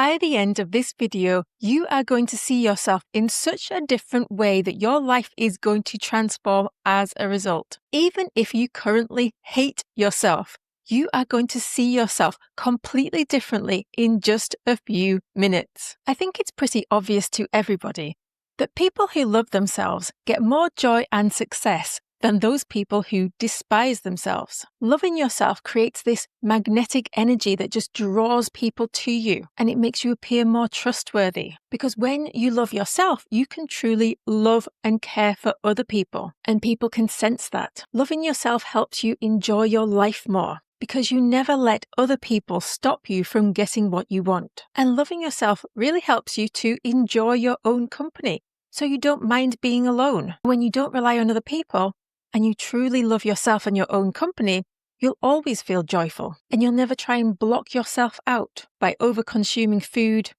By the end of this video, you are going to see yourself in such a different way that your life is going to transform as a result. Even if you currently hate yourself, you are going to see yourself completely differently in just a few minutes. I think it's pretty obvious to everybody that people who love themselves get more joy and success than those people who despise themselves. Loving yourself creates this magnetic energy that just draws people to you, and it makes you appear more trustworthy. Because when you love yourself, you can truly love and care for other people, and people can sense that. Loving yourself helps you enjoy your life more, because you never let other people stop you from getting what you want. And loving yourself really helps you to enjoy your own company, so you don't mind being alone. When you don't rely on other people, and you truly love yourself and your own company, you'll always feel joyful, and you'll never try and block yourself out by over-consuming food,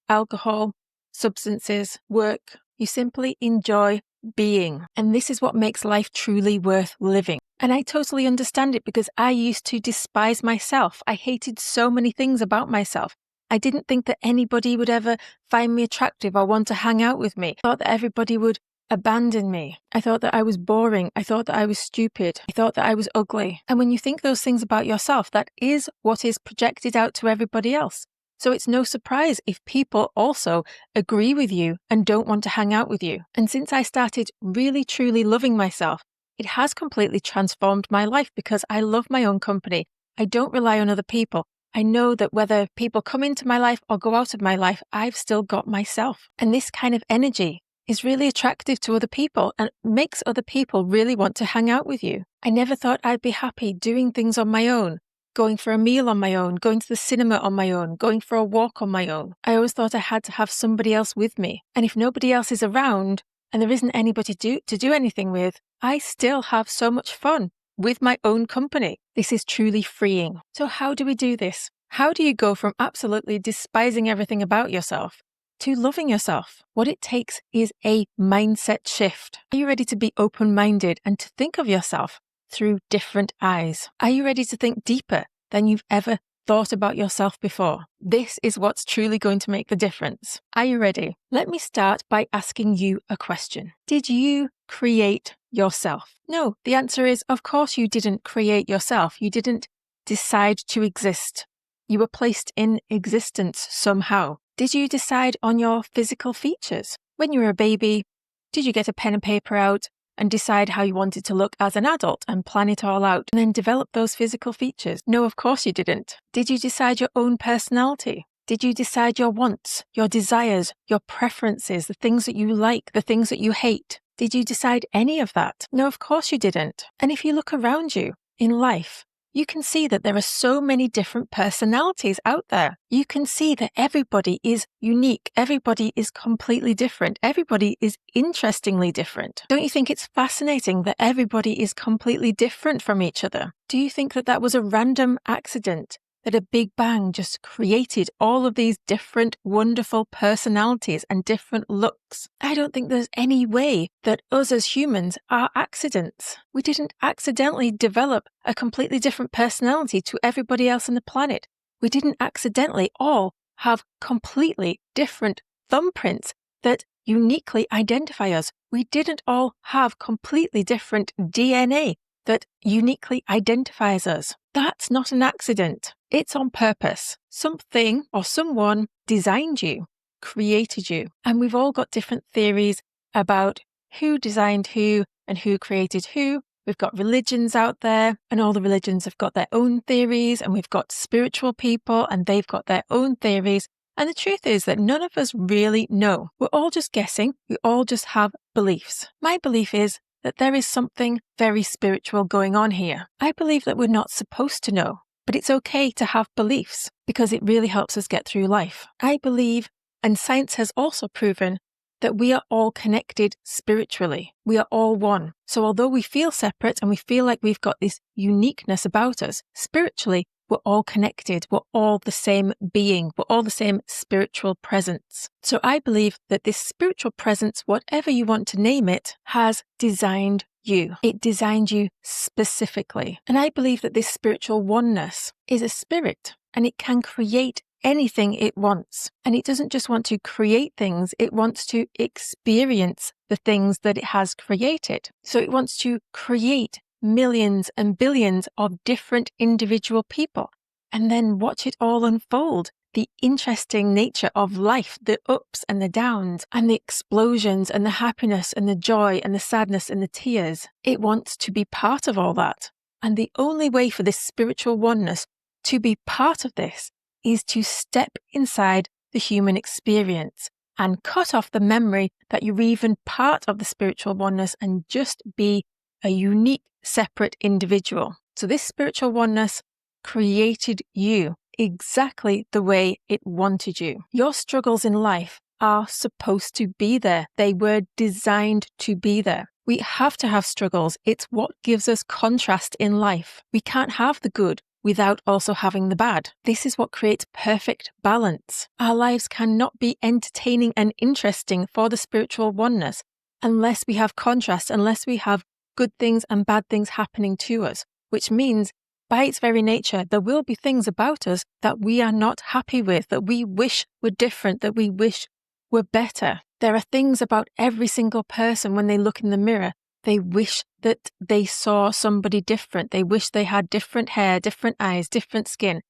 alcohol, substances, work. You simply enjoy being, and this is what makes life truly worth living. And I totally understand it, because I used to despise myself. I hated so many things about myself. I didn't think that anybody would ever find me attractive or want to hang out with me. I thought that everybody would abandon me. I thought that I was boring. I thought that I was stupid. I thought that I was ugly. And when you think those things about yourself, that is what is projected out to everybody else. So it's no surprise if people also agree with you and don't want to hang out with you. And since I started really truly loving myself, it has completely transformed my life, because I love my own company. I don't rely on other people. I know that whether people come into my life or go out of my life, I've still got myself. And this kind of energy is really attractive to other people and makes other people really want to hang out with you. I never thought I'd be happy doing things on my own, going for a meal on my own, going to the cinema on my own, going for a walk on my own. I always thought I had to have somebody else with me. And if nobody else is around and there isn't anybody to do anything with, I still have so much fun with my own company. This is truly freeing. So how do we do this? How do you go from absolutely despising everything about yourself to loving yourself? What it takes is a mindset shift. Are you ready to be open-minded and to think of yourself through different eyes? Are you ready to think deeper than you've ever thought about yourself before? This is what's truly going to make the difference. Are you ready? Let me start by asking you a question. Did you create yourself? No, the answer is, of course you didn't create yourself. You didn't decide to exist. You were placed in existence somehow. Did you decide on your physical features? When you were a baby, did you get a pen and paper out and decide how you wanted to look as an adult and plan it all out and then develop those physical features? No, of course you didn't. Did you decide your own personality? Did you decide your wants, your desires, your preferences, the things that you like, the things that you hate? Did you decide any of that? No, of course you didn't. And if you look around you in life, you can see that there are so many different personalities out there. You can see that everybody is unique. Everybody is completely different. Everybody is interestingly different. Don't you think it's fascinating that everybody is completely different from each other? Do you think that that was a random accident? That a big bang just created all of these different wonderful personalities and different looks? I don't think there's any way that us as humans are accidents. We didn't accidentally develop a completely different personality to everybody else on the planet. We didn't accidentally all have completely different thumbprints that uniquely identify us. We didn't all have completely different DNA that uniquely identifies us. That's not an accident. It's on purpose. Something or someone designed you, created you. And we've all got different theories about who designed who and who created who. We've got religions out there, and all the religions have got their own theories, and we've got spiritual people and they've got their own theories. And the truth is that none of us really know. We're all just guessing. We all just have beliefs. My belief is that there is something very spiritual going on here. I believe that we're not supposed to know, but it's okay to have beliefs because it really helps us get through life. I believe, and science has also proven, that we are all connected spiritually. We are all one. So although we feel separate and we feel like we've got this uniqueness about us, spiritually, we're all connected. We're all the same being. We're all the same spiritual presence. So I believe that this spiritual presence, whatever you want to name it, has designed you. It designed you specifically. And I believe that this spiritual oneness is a spirit, and it can create anything it wants. And it doesn't just want to create things, it wants to experience the things that it has created. So it wants to create millions and billions of different individual people and then watch it all unfold. The interesting nature of life, the ups and the downs, and the explosions and the happiness and the joy and the sadness and the tears. It wants to be part of all that. And the only way for this spiritual oneness to be part of this is to step inside the human experience and cut off the memory that you're even part of the spiritual oneness and just be a unique, separate individual. So this spiritual oneness created you exactly the way it wanted you. Your struggles in life are supposed to be there. They were designed to be there. We have to have struggles. It's what gives us contrast in life. We can't have the good without also having the bad. This is what creates perfect balance. Our lives cannot be entertaining and interesting for the spiritual oneness unless we have contrast, unless we have good things and bad things happening to us, which means by its very nature, there will be things about us that we are not happy with, that we wish were different, that we wish were better. There are things about every single person when they look in the mirror. They wish that they saw somebody different. They wish they had different hair, different eyes, different skin,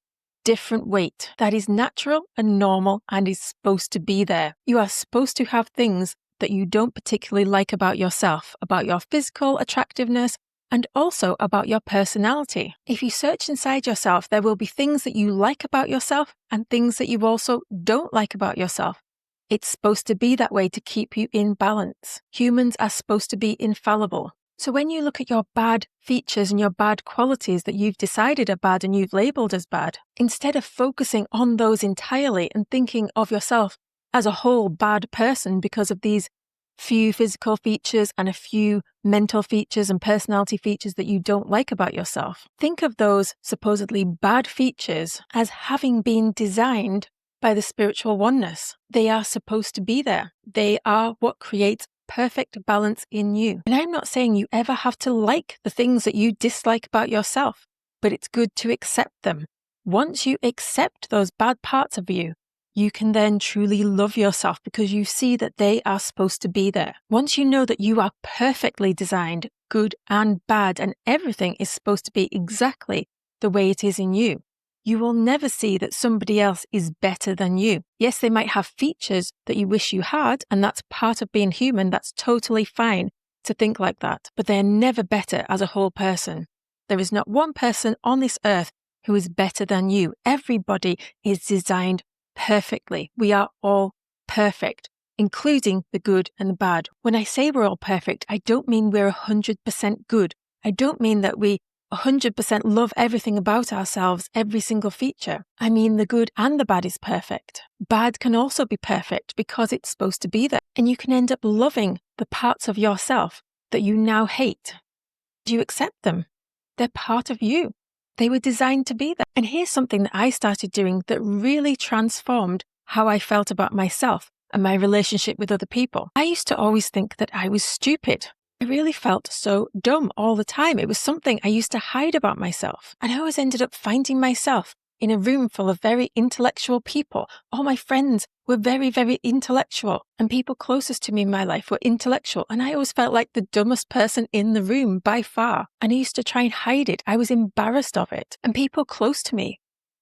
different weight. That is natural and normal and is supposed to be there. You are supposed to have things that you don't particularly like about yourself, about your physical attractiveness, and also about your personality. If you search inside yourself, there will be things that you like about yourself and things that you also don't like about yourself. It's supposed to be that way to keep you in balance. Humans are supposed to be infallible. So when you look at your bad features and your bad qualities that you've decided are bad and you've labeled as bad, instead of focusing on those entirely and thinking of yourself as a whole bad person because of these few physical features and a few mental features and personality features that you don't like about yourself. Think of those supposedly bad features as having been designed by the spiritual oneness. They are supposed to be there. They are what creates perfect balance in you. And I'm not saying you ever have to like the things that you dislike about yourself, but it's good to accept them. Once you accept those bad parts of you, you can then truly love yourself because you see that they are supposed to be there. Once you know that you are perfectly designed, good and bad, and everything is supposed to be exactly the way it is in you, you will never see that somebody else is better than you. Yes, they might have features that you wish you had, and that's part of being human. That's totally fine to think like that, but they're never better as a whole person. There is not one person on this earth who is better than you. Everybody is designed perfectly. We are all perfect, including the good and the bad. When I say we're all perfect, I don't mean we're 100% good. I don't mean that we 100% love everything about ourselves, every single feature. I mean the good and the bad is perfect. Bad can also be perfect because it's supposed to be there. And you can end up loving the parts of yourself that you now hate. Do you accept them? They're part of you. They were designed to be there. And here's something that I started doing that really transformed how I felt about myself and my relationship with other people. I used to always think that I was stupid. I really felt so dumb all the time. It was something I used to hide about myself. And I always ended up finding myself in a room full of very intellectual people. All my friends were very, very intellectual. And people closest to me in my life were intellectual. And I always felt like the dumbest person in the room by far. And I used to try and hide it. I was embarrassed of it. And people close to me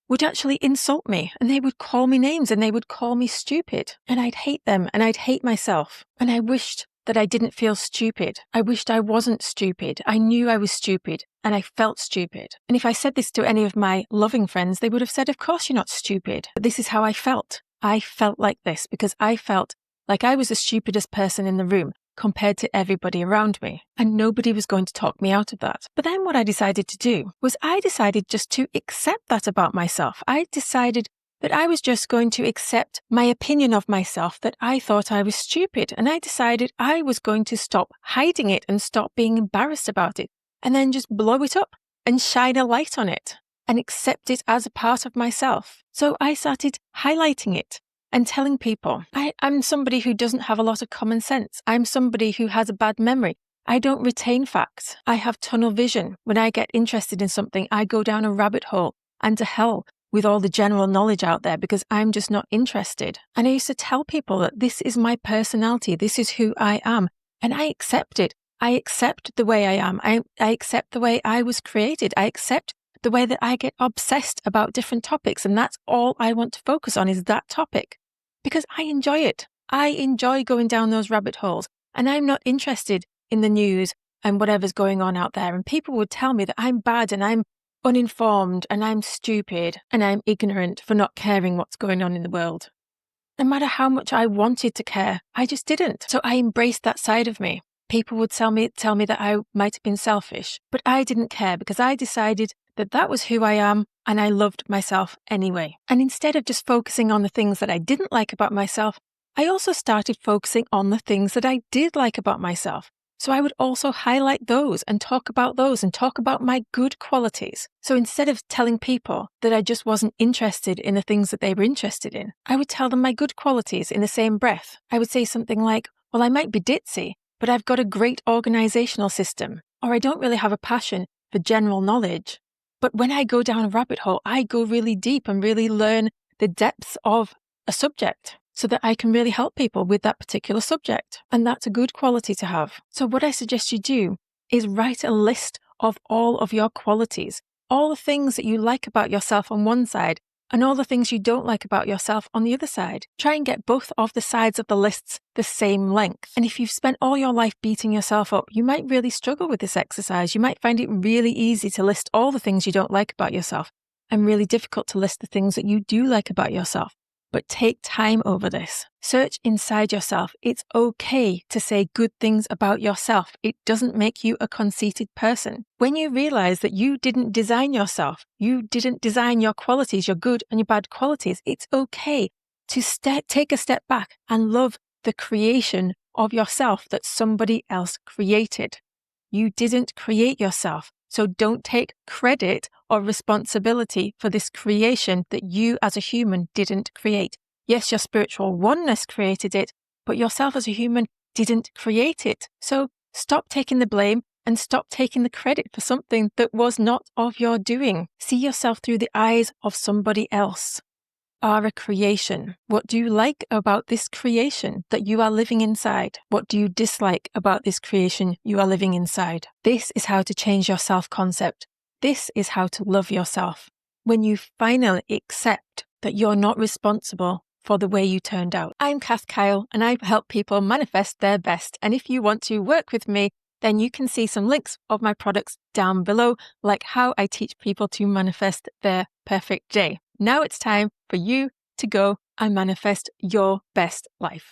would actually insult me. And they would call me names and they would call me stupid. And I'd hate them and I'd hate myself. And I wished that I didn't feel stupid. I wished I wasn't stupid. I knew I was stupid and I felt stupid. And if I said this to any of my loving friends, they would have said, of course you're not stupid. But this is how I felt. I felt like this because I felt like I was the stupidest person in the room compared to everybody around me. And nobody was going to talk me out of that. But then what I decided to do was I decided just to accept that about myself. I decided that I was just going to accept my opinion of myself, that I thought I was stupid. And I decided I was going to stop hiding it and stop being embarrassed about it and then just blow it up and shine a light on it and accept it as a part of myself. So I started highlighting it and telling people, I'm somebody who doesn't have a lot of common sense. I'm somebody who has a bad memory. I don't retain facts. I have tunnel vision. When I get interested in something, I go down a rabbit hole and to hell with all the general knowledge out there because I'm just not interested. And I used to tell people that this is my personality, this is who I am, and I accept it. I accept the way I am. I accept the way I was created. I accept the way that I get obsessed about different topics, and that's all I want to focus on is that topic because I enjoy it. I enjoy going down those rabbit holes, and I'm not interested in the news and whatever's going on out there. And people would tell me that I'm bad and I'm uninformed and I'm stupid and I'm ignorant for not caring what's going on in the world. No matter how much I wanted to care, I just didn't. So I embraced that side of me. People would tell me that I might have been selfish, but I didn't care because I decided that that was who I am and I loved myself anyway. And instead of just focusing on the things that I didn't like about myself, I also started focusing on the things that I did like about myself. So I would also highlight those and talk about my good qualities. So instead of telling people that I just wasn't interested in the things that they were interested in, I would tell them my good qualities in the same breath. I would say something like, well, I might be ditzy, but I've got a great organizational system, or I don't really have a passion for general knowledge. But when I go down a rabbit hole, I go really deep and really learn the depths of a subject so that I can really help people with that particular subject. And that's a good quality to have. So what I suggest you do is write a list of all of your qualities, all the things that you like about yourself on one side and all the things you don't like about yourself on the other side. Try and get both of the sides of the lists the same length. And if you've spent all your life beating yourself up, you might really struggle with this exercise. You might find it really easy to list all the things you don't like about yourself and really difficult to list the things that you do like about yourself. But take time over this. Search inside yourself. It's okay to say good things about yourself. It doesn't make you a conceited person. When you realize that you didn't design yourself, you didn't design your qualities, your good and your bad qualities, it's okay to take a step back and love the creation of yourself that somebody else created. You didn't create yourself. So don't take credit or responsibility for this creation that you as a human didn't create. Yes, your spiritual oneness created it, but yourself as a human didn't create it. So stop taking the blame and stop taking the credit for something that was not of your doing. See yourself through the eyes of somebody else. Are a creation. What do you like about this creation that you are living inside? What do you dislike about this creation you are living inside? This is how to change your self-concept. This is how to love yourself. When you finally accept that you're not responsible for the way you turned out. I'm Kath Kyle and I help people manifest their best. And if you want to work with me, then you can see some links of my products down below, like how I teach people to manifest their perfect day. Now it's time for you to go and manifest your best life.